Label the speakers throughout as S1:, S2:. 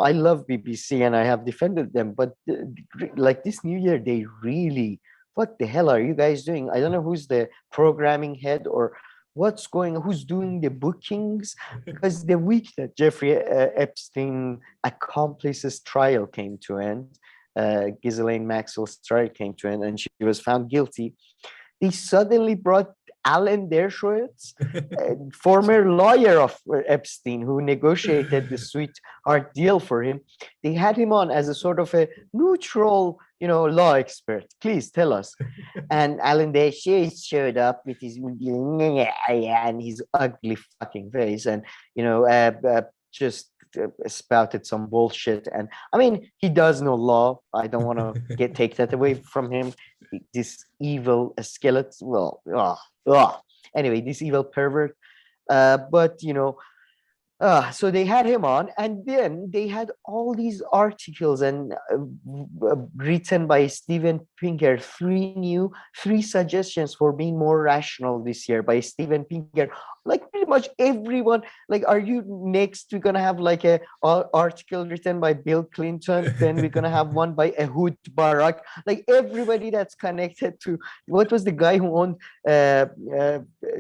S1: I love BBC and I have defended them, but like this new year, they really, what the hell are you guys doing? I don't know who's the programming head or what's going, who's doing the bookings, because the week that Jeffrey Epstein accomplices trial came to end, Ghislaine Maxwell's trial came to end, and she was found guilty. They suddenly brought Alan Dershowitz, former lawyer of Epstein, who negotiated the sweetheart deal for him. They had him on as a sort of a neutral, law expert. Please tell us. And Alan Dershowitz showed up with his and his ugly fucking face, and just spouted some bullshit. And I mean, he does know law. I don't want to take that away from him. This evil skeleton. Well, anyway, this evil pervert. But so they had him on, and then they had all these articles and written by Steven Pinker, three suggestions for being more rational this year by Steven Pinker. Like pretty much everyone, like, are you next? We're gonna have like a article written by Bill Clinton, then we're gonna have one by Ehud Barak. Like everybody that's connected to, what was the guy who owned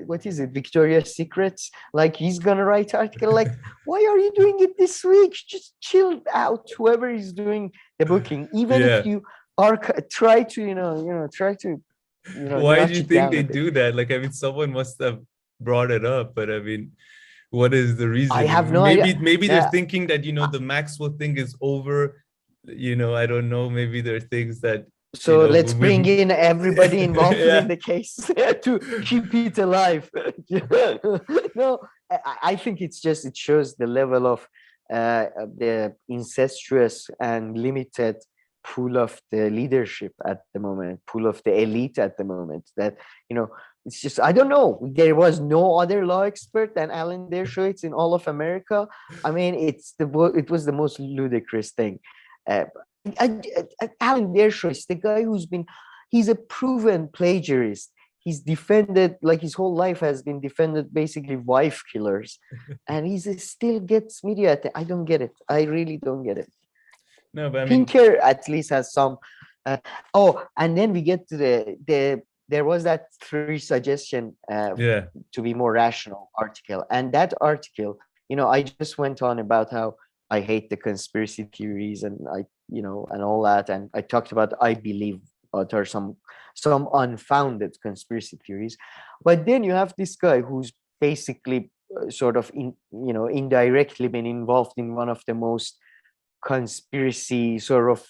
S1: what is it, Victoria's Secrets? Like he's gonna write article. Like, why are you doing it this week? Just chill out, whoever is doing the booking. Even if you are try to
S2: why do you think they do that? Like, I mean, someone must have brought it up, but I mean, what is the reason?
S1: I have no idea.
S2: Maybe they're thinking that the Maxwell thing is over. I don't know. Maybe there are things that.
S1: So let's bring in everybody involved in the case to keep it alive. No, I think it shows the level of the incestuous and limited pool of the leadership at the moment, pool of the elite at the moment, that it's just, I don't know, there was no other law expert than Alan Dershowitz in all of America. I mean, it was the most ludicrous thing. Alan Dershowitz, the guy he's a proven plagiarist. He's defended, like his whole life has been defended basically wife killers, and still gets media. I don't get it. I really don't get it.
S2: No, but I mean,
S1: Pinker at least has some. And then we get to there was that 3 suggestion to be more rational article, and that article, I just went on about how I hate the conspiracy theories and and all that, and I talked about I believe there are some unfounded conspiracy theories, but then you have this guy who's basically sort of indirectly been involved in one of the most conspiracy sort of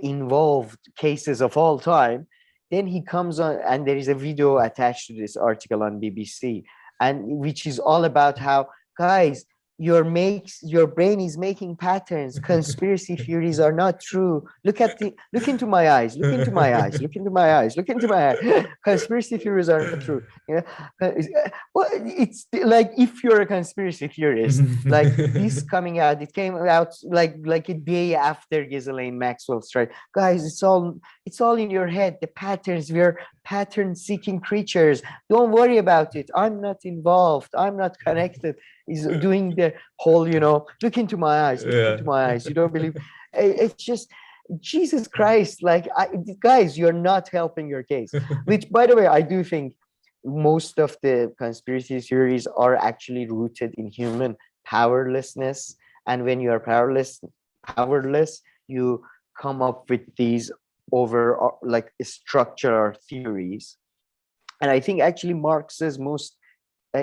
S1: involved cases of all time. Then he comes on, and there is a video attached to this article on BBC, and which is all about how, guys, your brain is making patterns. Conspiracy theories are not true. Look into my eyes. Look into my eyes. Look into my eyes. Look into my eyes. Conspiracy theories are not true. Well, it's like, if you're a conspiracy theorist, like this coming out, it came out like a day after Ghislaine Maxwell's trial. Guys, it's all in your head. The patterns. We're pattern-seeking creatures. Don't worry about it. I'm not involved. I'm not connected. Is doing the whole, look into my eyes, look into my eyes. You don't believe. It's just, Jesus Christ, like, guys, you're not helping your case. Which, by the way, I do think most of the conspiracy theories are actually rooted in human powerlessness. And when you are powerless, you come up with these structural theories. And I think actually Marx's most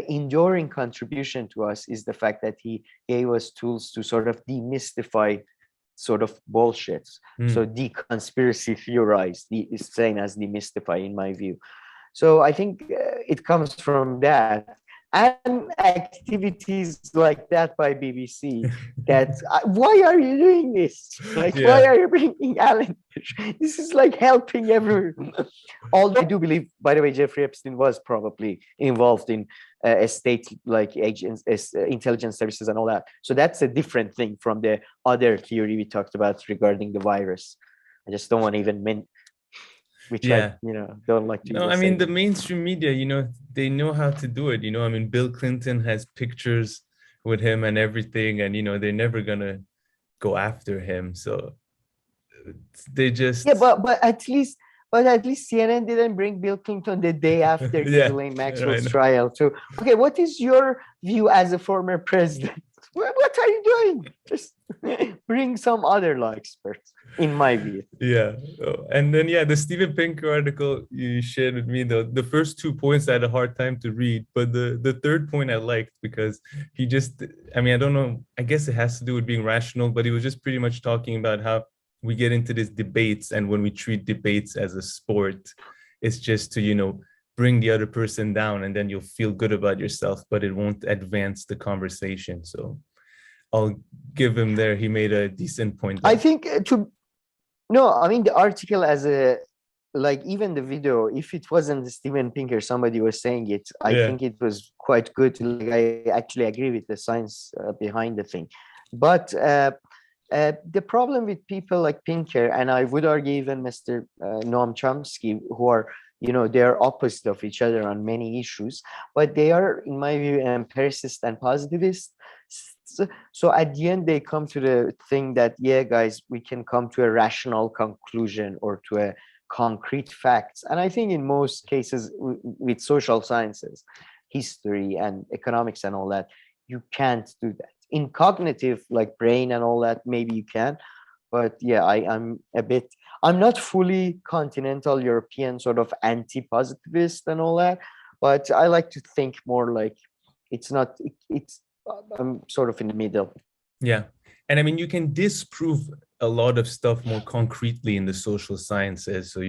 S1: enduring contribution to us is the fact that he gave us tools to sort of demystify sort of bullshits. So de-conspiracy theorize, is same as demystify in my view. So I think it comes from that, and activities like that by BBC. That why are you doing this? Like, why are you bringing Alan? This is like helping everyone. Although I do believe, by the way, Jeffrey Epstein was probably involved in state like agents, intelligence services, and all that. So that's a different thing from the other theory we talked about regarding the virus. I just don't want to even which I don't like to.
S2: No, I mean, the mainstream media, they know how to do it. I mean, Bill Clinton has pictures with him and everything, and they're never gonna go after him. So they just
S1: Yeah, but at least CNN didn't bring Bill Clinton the day after
S2: yeah,
S1: Ghislaine
S2: right.
S1: Maxwell's trial. So, okay, what is your view as a former president? What are you doing? Just bring some other law experts, in my view.
S2: Yeah. Oh, and then yeah, the Steven Pinker article you shared with me, the first 2 points I had a hard time to read, but the third point I liked because he just, I mean, I don't know, I guess it has to do with being rational, but he was just pretty much talking about how we get into these debates, and when we treat debates as a sport, it's just to, bring the other person down, and then you'll feel good about yourself, but it won't advance the conversation. So I'll give him there. He made a decent point there.
S1: I think no, I mean the article as a like even the video, if it wasn't Steven Pinker, somebody was saying it, I think it was quite good. Like I actually agree with the science behind the thing. But the problem with people like Pinker, and I would argue even Mr. Noam Chomsky, who are, they're opposite of each other on many issues, but they are, in my view, empiricist and positivist. So at the end, they come to the thing that, yeah, guys, we can come to a rational conclusion or to a concrete facts. And I think in most cases with social sciences, history and economics and all that, you can't do that. In cognitive, like brain and all that, maybe you can. But yeah, I'm not fully continental European sort of anti-positivist and all that, but I like to think more like I'm sort of in the middle.
S2: Yeah. And I mean, you can disprove a lot of stuff more concretely in the social sciences. So,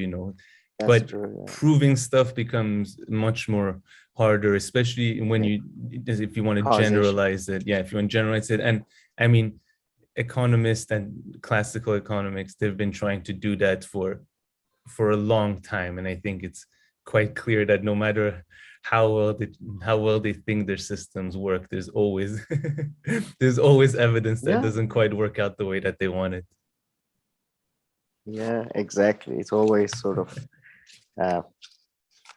S2: but
S1: true, yeah.
S2: Proving stuff becomes much more harder, especially when if you want to generalize it. Yeah, if you want to generalize it. And I mean, economists and classical economics, they've been trying to do that for a long time. And I think it's quite clear that no matter how well they think their systems work, there's always evidence that doesn't quite work out the way that they want it.
S1: Yeah, exactly. It's always sort of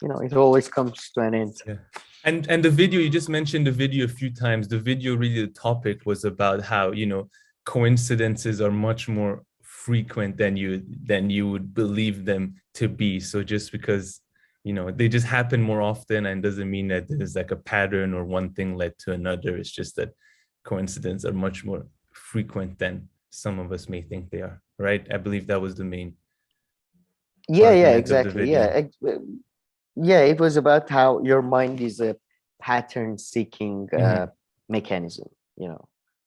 S1: it always comes to an end.
S2: Yeah. And the video, you just mentioned the video a few times. The video, really, the topic was about how, coincidences are much more frequent than you would believe them to be. So just because they just happen more often, and doesn't mean that there's like a pattern or one thing led to another. It's just that coincidences are much more frequent than some of us may think they are, right? I believe that was the main
S1: exactly. Yeah, it was about how your mind is a pattern seeking mechanism,